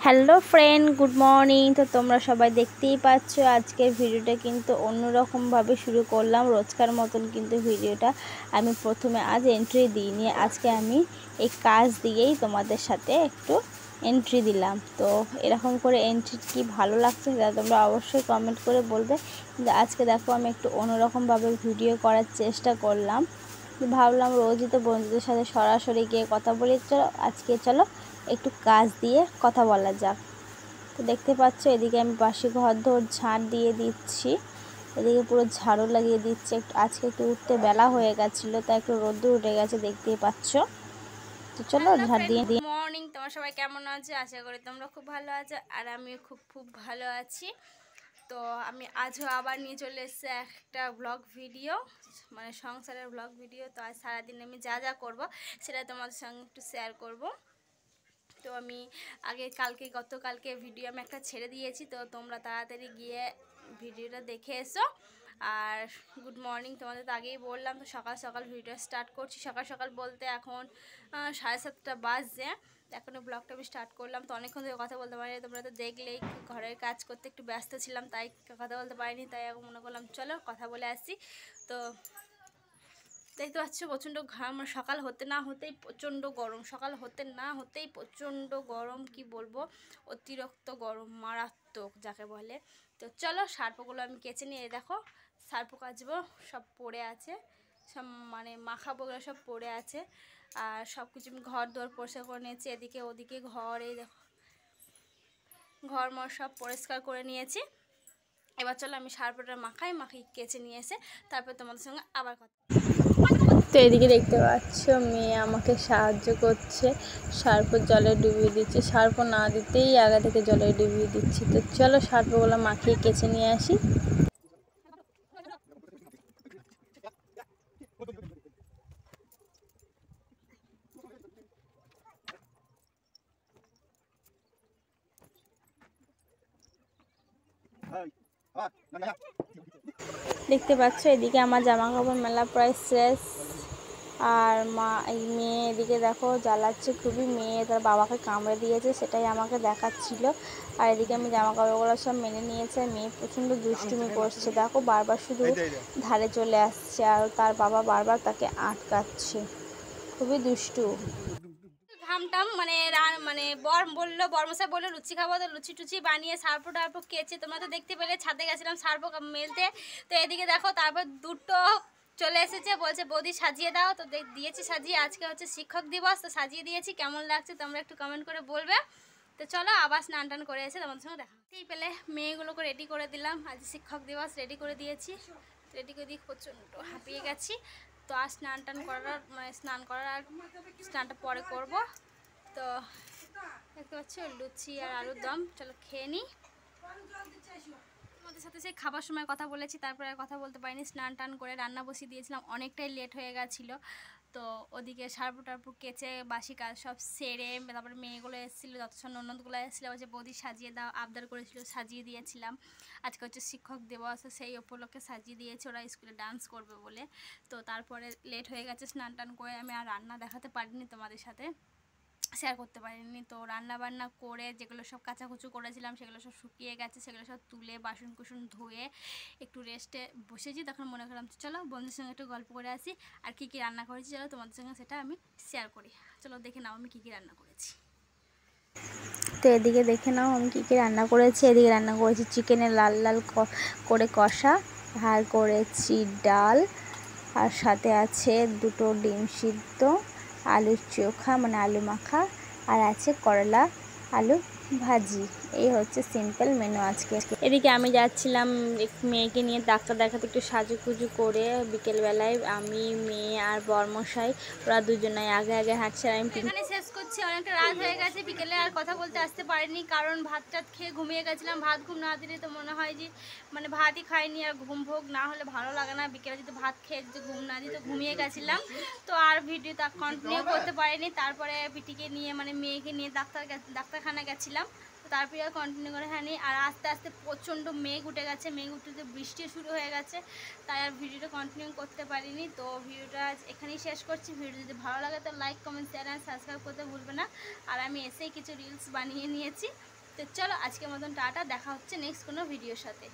Hello friend, good morning. তো তোমরা সবাই দেখতেই পাচ্ছ আজকের ভিডিওটা কিন্তু অন্যরকমভাবে শুরু করলাম। রোজকার মতন কিন্তু ভিডিওটা আমি প্রথমে আজ এন্ট্রি দিইনি, আজকে আমি এই কাজ দিয়েই তোমাদের সাথে একটু এন্ট্রি দিলাম। তো এরকম করে এন্ট্রি কি ভালো লাগছে সেটা তোমরা অবশ্যই কমেন্ট করে বলবে। কিন্তু আজকে দেখো আমি একটু অন্যরকমভাবে ভিডিও করার চেষ্টা করলাম। ভাবলাম রোজই তো বন্ধুদের সাথে সরাসরি গিয়ে কথা বলি, চলো আজকে চলো একটু কাজ দিয়ে কথা বলা যাক। তো দেখতে পাচ্ছ এদিকে আমি বাসি ঘর দোর ঝাড় দিয়ে দিচ্ছি, এদিকে পুরো ঝাড়ু লাগিয়ে দিচ্ছি। আজকে একটু উঠতে বেলা হয়ে গেছিলো, তাই একটু রোদ্দুর উঠে গেছে, দেখতেই পাচ্ছ। তো চলো ঝাড় দিয়ে দিই। মর্নিং, তোমার সবাই কেমন আছে? আশা করি তোমরা খুব ভালো আছো, আর আমিও খুব ভালো আছি। তো আমি আজও আবার নিয়ে চলে এসেছি একটা ব্লগ ভিডিও, মানে সংসারের ব্লগ ভিডিও। তো আজ সারাদিন আমি যা যা করব সেটা তোমাদের সঙ্গে একটু শেয়ার করব। তো আমি গতকালকে ভিডিও আমি একটা ছেড়ে দিয়েছি, তো তোমরা তাড়াতাড়ি গিয়ে ভিডিওটা দেখে এসো। আর গুড মর্নিং, তোমাদের তো আগেই বললাম। তো সকাল সকাল ভিডিও স্টার্ট করছি। সকাল সকাল বলতে এখন 7:30 বাজছে। এখনও ব্লগটা আমি স্টার্ট করলাম। তো অনেকক্ষণ ধরে কথা বলতে পারিনি, তোমরা তো দেখলেই ঘরের কাজ করতে একটু ব্যস্ত ছিলাম, তাই কথা বলতে পারিনি। তাই এখন মনে করলাম চলো কথা বলে আসি। তো দেখতে পাচ্ছ প্রচণ্ড ঘাম, সকাল হতে না হতেই প্রচণ্ড গরম, সকাল হতে না হতেই প্রচণ্ড গরম, কি বলবো, অতিরিক্ত গরম, মারাত্মক যাকে বলে। তো চলো সার্পগুলো আমি কেচে নিয়ে, দেখো সার্প কাচবো, সব পড়ে আছে, সব মানে মাখাবোগুলো সব পড়ে আছে। আর সব কিছু আমি ঘর দোর পরিষ্কার করে নিয়েছি, এদিকে ওদিকে ঘরে দেখো ঘর মর সব পরিষ্কার করে নিয়েছি। এবার চলো আমি সার্পটা মাখাই কেচে নিয়ে এসে তারপর তোমাদের সঙ্গে আবার কথা। তো এদিকে দেখতে পাচ্ছ মেয়ে আমাকে সাহায্য করছে, সার্প জলে ডুবিয়ে দিচ্ছে। সার্প না দিতেই আগে থেকে জলে ডুবিয়ে দিচ্ছি। তো চলো সার্পগুলো মাখিয়ে কেচে নিয়ে আসি। দেখতে পাচ্ছ এদিকে আমার জামা কাপড় মেলা প্রায় শেষ। আর মেয়ে এদিকে দেখো জ্বালাচ্ছে খুবই, মেয়ে তার বাবাকে কামড়ে দিয়েছে, সেটাই আমাকে দেখাচ্ছিল। আর এদিকে আমি জামা কাপড়গুলো সব মেনে নিয়েছে। মেয়ে প্রচণ্ড দুষ্টুমি করছে, দেখো বারবার শুধু ধারে চলে আসছে, আর তার বাবা বারবার তাকে আটকাচ্ছে, খুবই দুষ্টু। ঘামটাম মানে বরমশাই বললো লুচি খাবো, তো লুচি টুচি বানিয়ে সার্পো টার্পো খেয়েছে। তোমরা তো দেখতে পেলে ছাদে গেছিলাম সার্পো মেলতে। তো এদিকে দেখো তারপর দুটো চলে এসেছে, বলছে বৌদি সাজিয়ে দাও। তো দিয়েছি সাজিয়ে। আজকে হচ্ছে শিক্ষক দিবস, তো সাজিয়ে দিয়েছি। কেমন লাগছে তোমরা একটু কমেন্ট করে বলবে। তো চলো আবার স্নান টান করে এসে তোমাদের সঙ্গে দেখা। এই পেলে মেয়েগুলোকে রেডি করে দিলাম, আজ শিক্ষক দিবস রেডি করে দিয়েছি। রেডি করে দিয়ে প্রচণ্ড হাঁপিয়ে গেছি। তো আর স্নান করার স্নানটা পরে করব। তো দেখতে পাচ্ছ লুচি আর আলুর দম, চলো খেয়ে নিই। আমাদের সাথে সেই খাবার সময় কথা বলেছি, তারপরে আর কথা বলতে পারিনি। স্নান টান করে রান্না বসিয়ে দিয়েছিলাম, অনেকটাই লেট হয়ে গেছিলো। তো ওদিকে সার্পু টার্পু কেচে বাসি কাজ সব সেরে তারপরে মেয়েগুলো এসেছিলো, যতক্ষণ ননদগুলো এসেছিলো, বলছে বৌদি সাজিয়ে দাও, আবদার করেছিল, সাজিয়ে দিয়েছিলাম। আজকে হচ্ছে শিক্ষক দিবস, সেই উপলক্ষে সাজিয়ে দিয়েছে, ওরা স্কুলে ডান্স করবে বলে। তো তারপরে লেট হয়ে গেছে, স্নান টান করে আমি আর রান্না দেখাতে পারিনি, তোমাদের সাথে শেয়ার করতে পারিনি। তো রান্না বান্না করে যেগুলো সব কাচাকুচু করেছিলাম সেগুলো সব শুকিয়ে গেছে, সেগুলো সব তুলে বাসন কুসন ধুয়ে একটু রেস্টে বসেছি। তখন মনে করলাম চলো বন্ধুদের সঙ্গে একটু গল্প করে আসি। আর কী কী রান্না করেছি চলো তোমাদের সঙ্গে সেটা আমি শেয়ার করি। চলো দেখে নাও আমি কী কী রান্না করেছি। তো এদিকে দেখে নাও আমি কী কী রান্না করেছি। এদিকে রান্না করেছি চিকেনের লাল লাল করে কষা, আর করেছি ডাল, আর সাথে আছে দুটো ডিম সিদ্ধ, আলুর চোখা মানে আলু মাখা, আর আছে করলা আলু ভাজি। এই হচ্ছে সিম্পল মেনু আজকে। এদিকে আমি যাচ্ছিলাম মেয়েকে নিয়ে ডাক্তার দেখাতে, একটু সাজুগুজু করে বিকেলবেলায় আমি মেয়ে আর বরমশাই ওরা দুজনাই আগে আগে হাঁটছে। আমি এখানে শেষ করছি, অনেকটা রাত হয়ে গেছে। বিকেলে আর কথা বলতে আসতে পারিনি, কারণ ভাত টাত খেয়ে ঘুমিয়ে গেছিলাম। ভাত ঘুম না দিলে তো মনে হয় যে মানে ভাতই খাইনি, আর ঘুম ভোগ না হলে ভালো লাগে না। বিকেলে যদি ভাত খেয়ে যদি ঘুম না দিই তো ঘুমিয়ে গেছিলাম। তো আর ভিডিওটা কন্টিনিউ করতে পারিনি। তারপরে পিটিকে নিয়ে মানে মেয়েকে নিয়ে ডাক্তারখানা গেছিলাম। তো তারপরে আর কন্টিনিউ করে হয়নি। আর আস্তে আস্তে প্রচণ্ড মেঘ উঠে গেছে, মেঘ উঠতে বৃষ্টি শুরু হয়ে গেছে, তাই আর ভিডিওটা কন্টিনিউ করতে পারিনি। তো ভিডিওটা এখানেই শেষ করছি। ভিডিও যদি ভালো লাগে তো লাইক কমেন্ট শেয়ার আর সাবস্ক্রাইব করতে ভুলবে না। আর আমি এসেই কিছু রিলস বানিয়ে নিয়েছি, তো চলো আজকের মতন টাটা, দেখা হচ্ছে নেক্সট কোনো ভিডিওর সাথে।